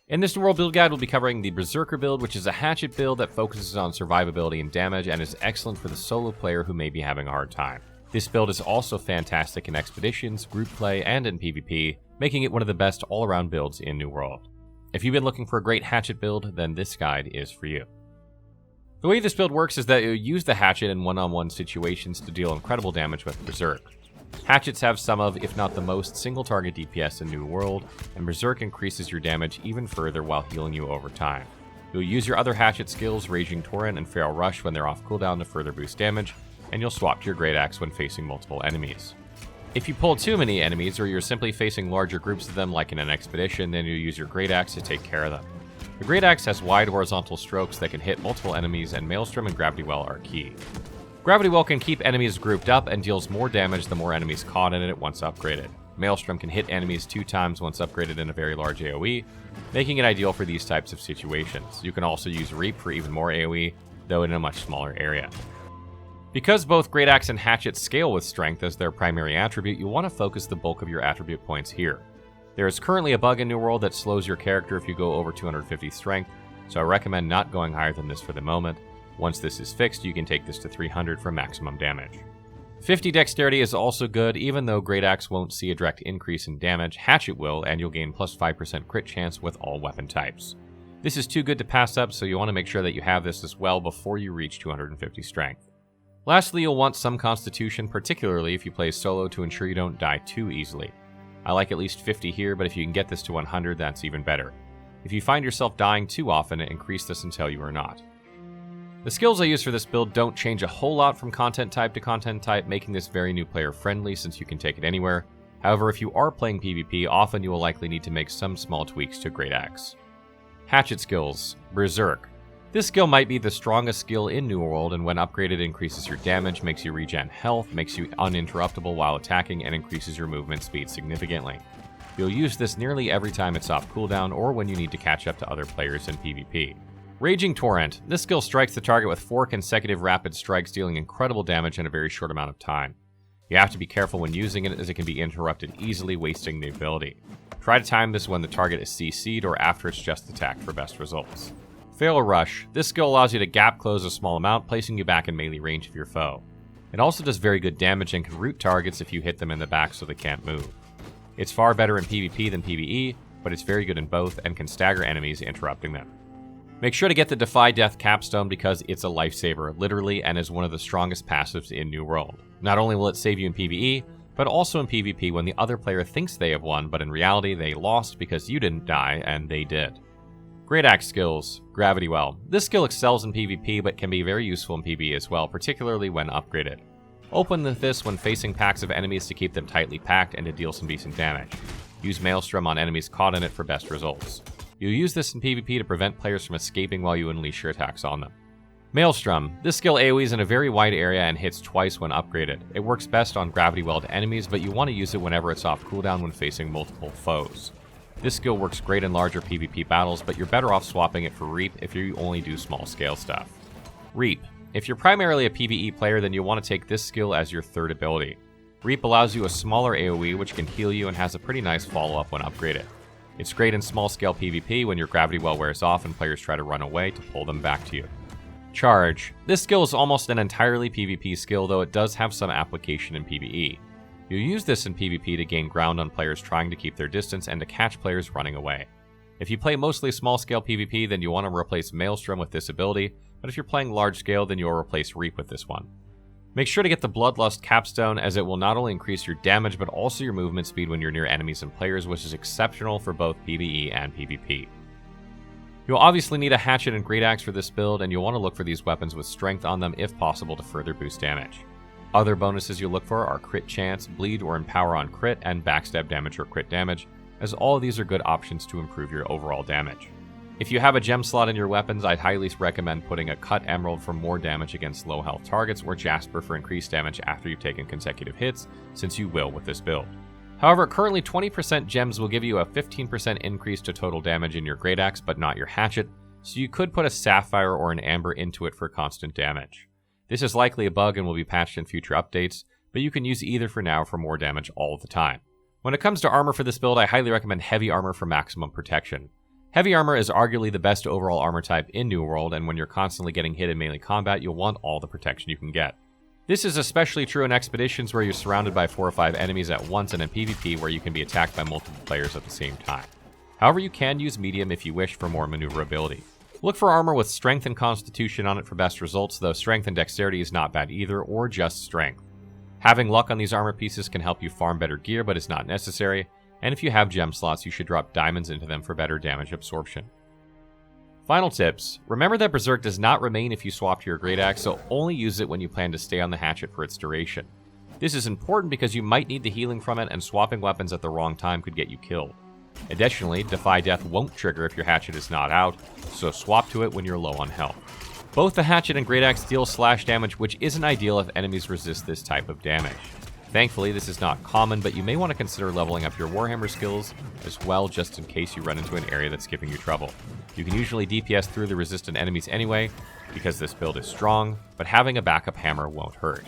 In this New World build guide, we'll be covering the Berserker build, which is a hatchet build that focuses on survivability and damage and is excellent for the solo player who may be having a hard time. This build is also fantastic in expeditions, group play, and in PvP, making it one of the best all-around builds in New World. If you've been looking for a great hatchet build, then this guide is for you. The way this build works is that you use the hatchet in one-on-one situations to deal incredible damage with Berserk. Hatchets have some of, if not the most, single-target DPS in New World, and Berserk increases your damage even further while healing you over time. You'll use your other hatchet skills, raging Torrent and Feral Rush, when they're off cooldown to further boost damage, and you'll swap to your Great Axe when facing multiple enemies. If you pull too many enemies, or you're simply facing larger groups of them like in an expedition, then you'll use your Great Axe to take care of them. The Great Axe has wide horizontal strokes that can hit multiple enemies, and Maelstrom and Gravity Well are key. Gravity Well can keep enemies grouped up and deals more damage the more enemies caught in it once upgraded. Maelstrom can hit enemies 2 times once upgraded in a very large AoE, making it ideal for these types of situations. You can also use Reap for even more AoE, though in a much smaller area. Because both Great Axe and Hatchet scale with strength as their primary attribute, you want to focus the bulk of your attribute points here. There is currently a bug in New World that slows your character if you go over 250 strength, so I recommend not going higher than this for the moment. Once this is fixed, you can take this to 300 for maximum damage. 50 dexterity is also good, even though Great Axe won't see a direct increase in damage, Hatchet will, and you'll gain plus 5% crit chance with all weapon types. This is too good to pass up, so you want to make sure that you have this as well before you reach 250 strength. Lastly, you'll want some constitution, particularly if you play solo, to ensure you don't die too easily. I like at least 50 here, but if you can get this to 100, that's even better. If you find yourself dying too often, increase this until you are not. The skills I use for this build don't change a whole lot from content type to content type, making this very new player friendly since you can take it anywhere. However, if you are playing PvP, often you will likely need to make some small tweaks to Great Axe. Hatchet Skills. Berserk. This skill might be the strongest skill in New World, and when upgraded increases your damage, makes you regen health, makes you uninterruptible while attacking, and increases your movement speed significantly. You'll use this nearly every time it's off cooldown or when you need to catch up to other players in PvP. Raging Torrent. This skill strikes the target with 4 consecutive rapid strikes, dealing incredible damage in a very short amount of time. You have to be careful when using it, as it can be interrupted easily, wasting the ability. Try to time this when the target is CC'd or after it's just attacked for best results. Feral Rush. This skill allows you to gap close a small amount, placing you back in melee range of your foe. It also does very good damage and can root targets if you hit them in the back so they can't move. It's far better in PvP than PvE, but it's very good in both and can stagger enemies, interrupting them. Make sure to get the Defy Death capstone because it's a lifesaver, literally, and is one of the strongest passives in New World. Not only will it save you in PvE, but also in PvP when the other player thinks they have won, but in reality they lost because you didn't die and they did. Great Axe Skills. Gravity Well. This skill excels in PvP but can be very useful in PvE as well, particularly when upgraded. Open this when facing packs of enemies to keep them tightly packed and to deal some decent damage. Use Maelstrom on enemies caught in it for best results. You'll use this in PvP to prevent players from escaping while you unleash your attacks on them. Maelstrom. This skill AoEs in a very wide area and hits twice when upgraded. It works best on Gravity Welled enemies, but you want to use it whenever it's off cooldown when facing multiple foes. This skill works great in larger PvP battles, but you're better off swapping it for Reap if you only do small scale stuff. Reap. If you're primarily a PvE player, then you'll want to take this skill as your third ability. Reap allows you a smaller AoE which can heal you and has a pretty nice follow-up when upgraded. It's great in small-scale PvP when your Gravity Well wears off and players try to run away to pull them back to you. Charge. This skill is almost an entirely PvP skill, though it does have some application in PvE. You'll use this in PvP to gain ground on players trying to keep their distance and to catch players running away. If you play mostly small-scale PvP, then you want to replace Maelstrom with this ability, but if you're playing large-scale, then you'll replace Reap with this one. Make sure to get the Bloodlust capstone, as it will not only increase your damage, but also your movement speed when you're near enemies and players, which is exceptional for both PvE and PvP. You'll obviously need a Hatchet and Great Axe for this build, and you'll want to look for these weapons with strength on them if possible to further boost damage. Other bonuses you'll look for are crit chance, bleed or empower on crit, and backstab damage or crit damage, as all of these are good options to improve your overall damage. If you have a gem slot in your weapons, I'd highly recommend putting a Cut Emerald for more damage against low health targets, or Jasper for increased damage after you've taken consecutive hits, since you will with this build. However, currently 20% gems will give you a 15% increase to total damage in your Great Axe, but not your Hatchet, so you could put a Sapphire or an Amber into it for constant damage. This is likely a bug and will be patched in future updates, but you can use either for now for more damage all the time. When it comes to armor for this build, I highly recommend heavy armor for maximum protection. Heavy armor is arguably the best overall armor type in New World, and when you're constantly getting hit in melee combat, you'll want all the protection you can get. This is especially true in expeditions where you're surrounded by 4 or 5 enemies at once, and in PvP where you can be attacked by multiple players at the same time. However, you can use medium if you wish for more maneuverability. Look for armor with strength and constitution on it for best results, though strength and dexterity is not bad either, or just strength. Having luck on these armor pieces can help you farm better gear, but is not necessary, and if you have gem slots, you should drop diamonds into them for better damage absorption. Final tips. Remember that Berserk does not remain if you swap to your Great Axe, so only use it when you plan to stay on the hatchet for its duration. This is important because you might need the healing from it, and swapping weapons at the wrong time could get you killed. Additionally, Defy Death won't trigger if your hatchet is not out, so swap to it when you're low on health. Both the Hatchet and Great Axe deal slash damage, which isn't ideal if enemies resist this type of damage. Thankfully, this is not common, but you may want to consider leveling up your Warhammer skills as well, just in case you run into an area that's giving you trouble. You can usually DPS through the resistant enemies anyway, because this build is strong, but having a backup hammer won't hurt.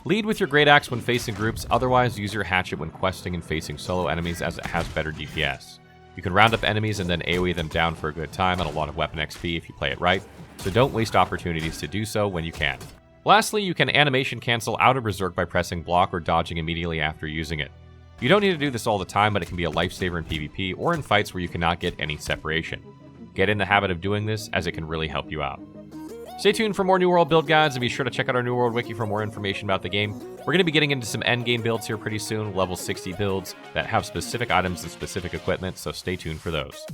Lead with your Great Axe when facing groups, otherwise use your hatchet when questing and facing solo enemies, as it has better DPS. You can round up enemies and then AoE them down for a good time and a lot of weapon XP if you play it right, so don't waste opportunities to do so when you can. Lastly, you can animation cancel out of Berserk by pressing block or dodging immediately after using it. You don't need to do this all the time, but it can be a lifesaver in PvP or in fights where you cannot get any separation. Get in the habit of doing this, as it can really help you out. Stay tuned for more New World build guides, and be sure to check out our New World wiki for more information about the game. We're going to be getting into some endgame builds here pretty soon, level 60 builds that have specific items and specific equipment, so stay tuned for those.